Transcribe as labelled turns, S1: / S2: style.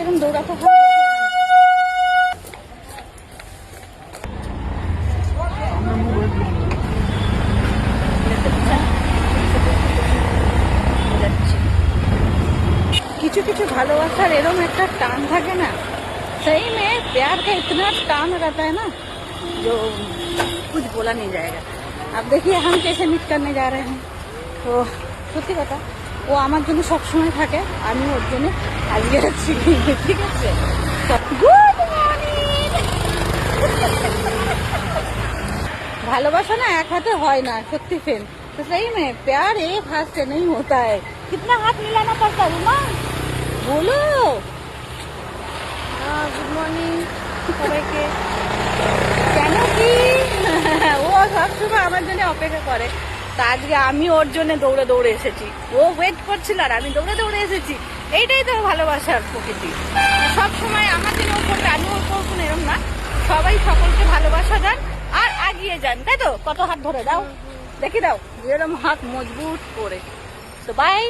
S1: এরকম দৌড়াতে হয়। কিছু কিছু ভালোবাসার এরকম একটা টান থাকে না, सही में प्यार का इतना टान रहता है ना जो कुछ बोला नहीं जाएगा। अब देखिए हम कैसे मीट करने जा रहे हैं। তো সত্যি কথা, ও আমার জন্য সবসময় থাকে, আমি ওর জন্য আজকে যাচ্ছি। ঠিক আছে, গুড মর্নিং। ভালোবাসা না এক হাতে হয় না, সত্যি ফ্রেন্ড। तो सही में प्यार एक हाथ से नहीं होता है, कितना हाथ मिलाना पड़ता है ना। बोलो গুড মর্নিং সবাইকে। কেন কি ও সবসময় আমার জন্য অপেক্ষা করে, তা আজকে আমি ওর জন্য দৌড়ে দৌড়ে এসেছি। ও ওয়েট করছিল আর আমি দৌড়ে দৌড়ে এসেছি। এইটাই তো ভালোবাসার প্রকৃতি। সবসময় আমার জন্য ও করবে, আমি ওর করবো না, এরকম না। সবাই সকলকে ভালোবাসা দেন আর এগিয়ে যান, তাই তো? কত হাত ধরে দাও, দেখি দাও, এরকম হাত মজবুত করে। তো বাই।